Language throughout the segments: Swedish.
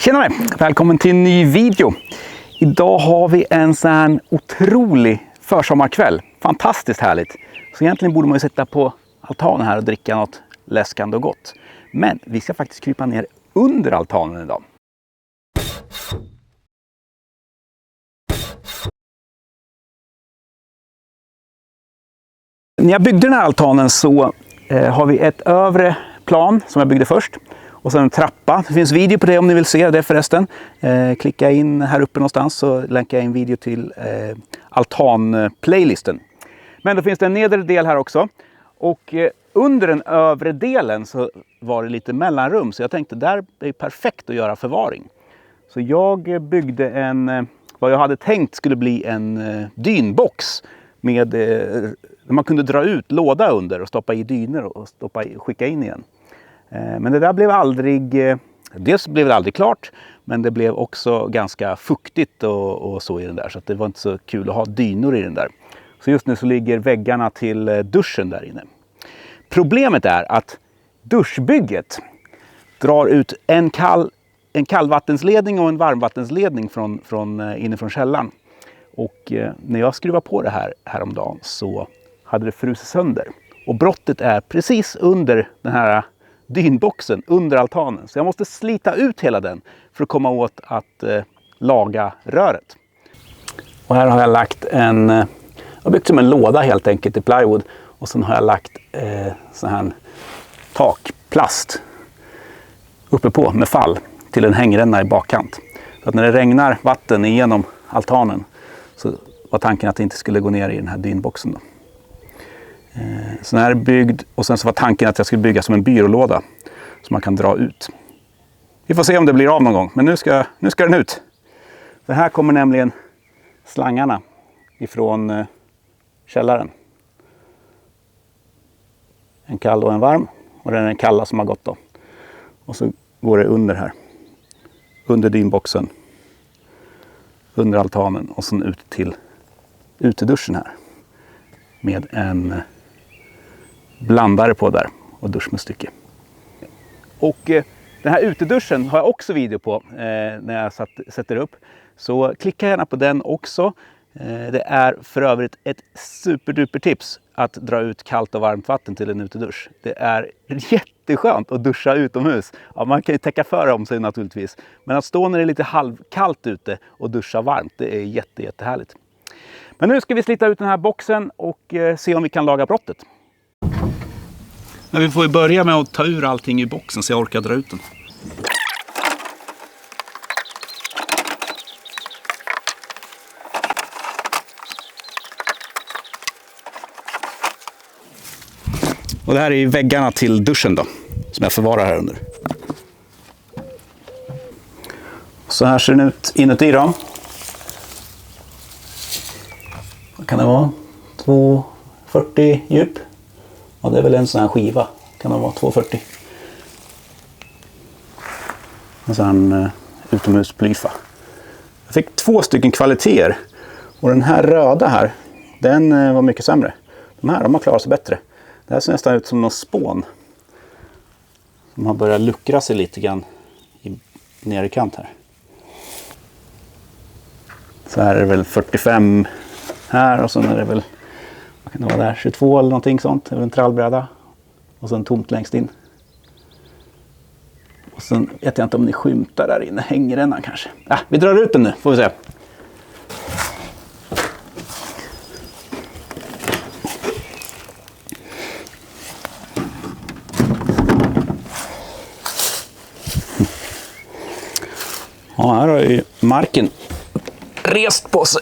Tjenare! Välkommen till en ny video. Idag har vi en sån här otrolig försommarkväll. Fantastiskt härligt. Så egentligen borde man ju sitta på altanen här och dricka något läskande och gott. Men vi ska faktiskt krypa ner under altanen idag. När jag byggde den här altanen så har vi ett övre plan som jag byggde först. Och sen en trappa. Det finns video på det om ni vill se det förresten. Klicka in här uppe någonstans så länkar jag in video till altan-playlisten. Men då finns det en nedre del här också. Och under den övre delen så var det lite mellanrum. Så jag tänkte där är perfekt att göra förvaring. Så jag byggde vad jag hade tänkt skulle bli en dynbox. Där man kunde dra ut låda under och stoppa i dyner och skicka in igen. Men det där blev dels blev det aldrig klart, men det blev också ganska fuktigt och så i den där. Så att det var inte så kul att ha dynor i den där. Så just nu så ligger väggarna till duschen där inne. Problemet är att duschbygget drar ut en kallvattensledning och en varmvattensledning inifrån källan. Och när jag skruvade på det här häromdagen så hade det frusit sönder. Och brottet är precis under den här dynboxen, under altanen. Så jag måste slita ut hela den för att komma åt att laga röret. Och här har jag lagt jag har byggt som en låda helt enkelt i plywood. Och sen har jag lagt sån här takplast uppe på med fall till en hängränna i bakkant. Så att när det regnar vatten igenom altanen så var tanken att det inte skulle gå ner i den här dynboxen då. Så den här är byggd och sen så var tanken att jag skulle bygga som en byrålåda som man kan dra ut. Vi får se om det blir av någon gång, men nu ska den ut. För här kommer nämligen slangarna ifrån källaren. En kall och en varm, och den är en kalla som har gått då. Och så går det under här. Under dynboxen. Under altanen och sen ut till uteduschen här. Med en blandare på där och duschmunstycke. Och den här uteduschen har jag också video på när jag sätter upp. Så klicka gärna på den också. Det är för övrigt ett superduper tips att dra ut kallt och varmt vatten till en utedusch. Det är jätteskönt att duscha utomhus. Ja, man kan ju täcka för om sig naturligtvis. Men att stå när det är lite halvkallt ute och duscha varmt, det är jättehärligt. Men nu ska vi slita ut den här boxen och se om vi kan laga brottet. Men vi får ju börja med att ta ur allting i boxen så jag orkar dra ut den. Och det här är väggarna till duschen då, som jag förvarar här under. Så här ser den ut inuti då. Vad kan det vara? 2,40 djup. Ja, det är väl en sån här skiva. Kan det vara 2,40. En sån utomhusplyfa. Jag fick 2 stycken kvaliteter. Och den här röda här, den var mycket sämre. De här har klarat sig bättre. Det här ser nästan ut som någon spån. Som har börjat luckra sig lite grann ner i kant här. Så här är det väl 45 här och sen är det väl, vad kan det vara där, 22 eller någonting sånt. Det är en trallbräda. Och sen tomt längst in. Och sen vet jag inte om ni skymtar där inne, hängrännan kanske. Vi drar ut den nu, får vi se. Ja, här har ju marken rest på sig.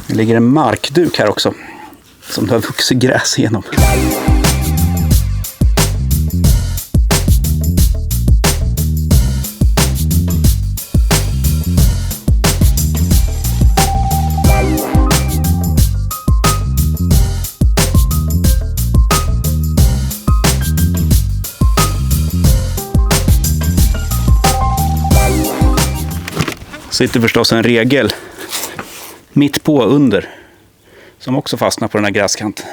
Det ligger en markduk här också som det har vuxit gräs igenom. sitter förstås en regel mitt på under som också fastnar på den här gräskanten.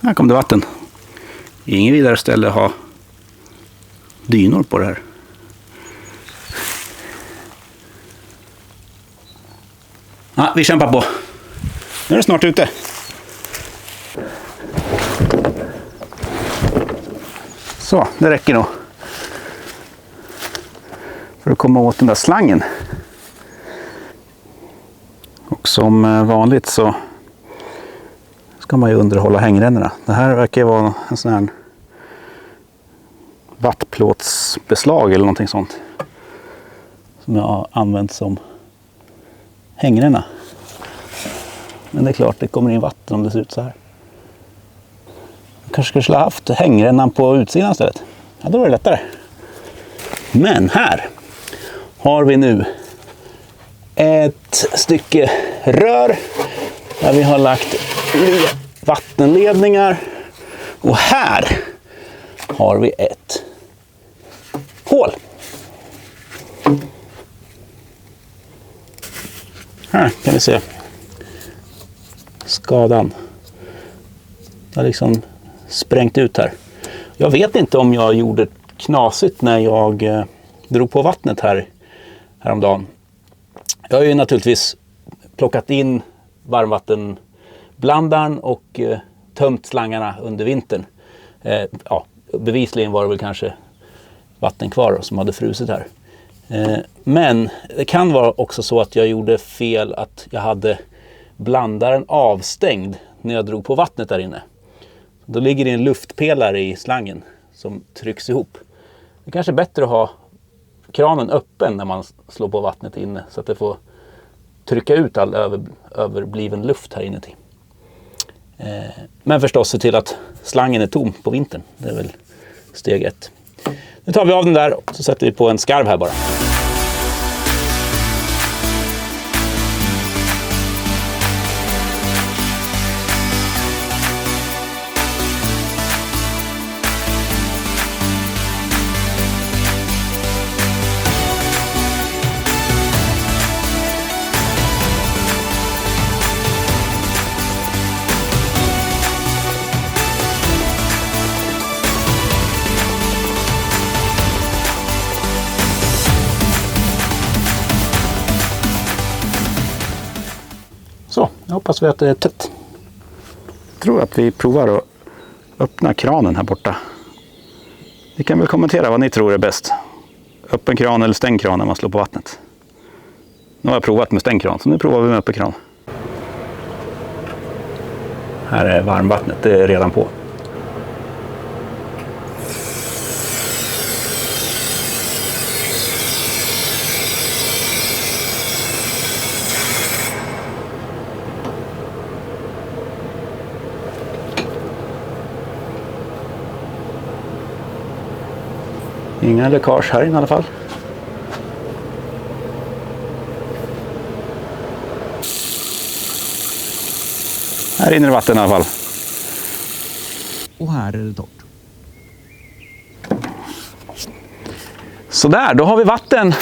Här kom det vatten. Ingen vidare ställe att ha dynor på det här. Ja, vi kämpar på. Nu är det snart ute. Så, det räcker nog. För att komma åt den där slangen. Och som vanligt så ska man ju underhålla hängrännorna. Det här verkar vara en sån här vattplåtsbeslag eller någonting sånt. Som jag har använt som hängränna. Men det är klart, det kommer in vatten om det ser ut så här. Jag kanske skulle ha haft hängrännan på utsidan istället. Ja, då var det lättare. Men här har vi nu ett stycke rör där vi har lagt vattenledningar. Och här har vi ett hål. Här kan vi se skadan. Det har liksom sprängt ut här. Jag vet inte om jag gjorde knasigt när jag drog på vattnet häromdagen. Jag har ju naturligtvis plockat in varmvattenblandaren och tömt slangarna under vintern. Ja, bevisligen var det väl kanske vatten kvar som hade frusit här. Men det kan vara också så att jag gjorde fel, att jag hade blandaren avstängd när jag drog på vattnet där inne. Då ligger det en luftpelare i slangen som trycks ihop. Det är kanske bättre att ha kranen öppen när man slår på vattnet inne så att det får trycka ut all överbliven luft här inuti. Men förstås se till att slangen är tom på vintern. Det är väl steg 1. Nu tar vi av den där och så sätter vi på en skarv här bara. Så, jag hoppas vi att det är tätt. Jag tror att vi provar att öppna kranen här borta. Ni kan väl kommentera vad ni tror är bäst. Öppen kran eller stängd kran när man slår på vattnet. Nu har jag provat med stängd kran, så nu provar vi med öppen kran. Här är varmvattnet, det är redan på. Inga läckage här inne i alla fall. Här inne i vatten i alla fall. Och här är det torrt. Så där, då har vi vatten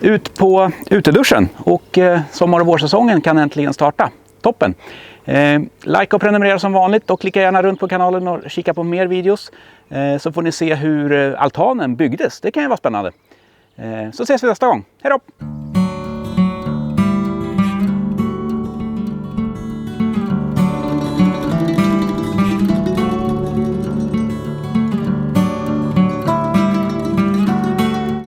ut på uteduschen. Och sommar- och vårsäsongen kan äntligen starta. Toppen! Like och prenumerera som vanligt och klicka gärna runt på kanalen och kika på mer videos. Så får ni se hur altanen byggdes. Det kan ju vara spännande. Så ses vi nästa gång. Hej då!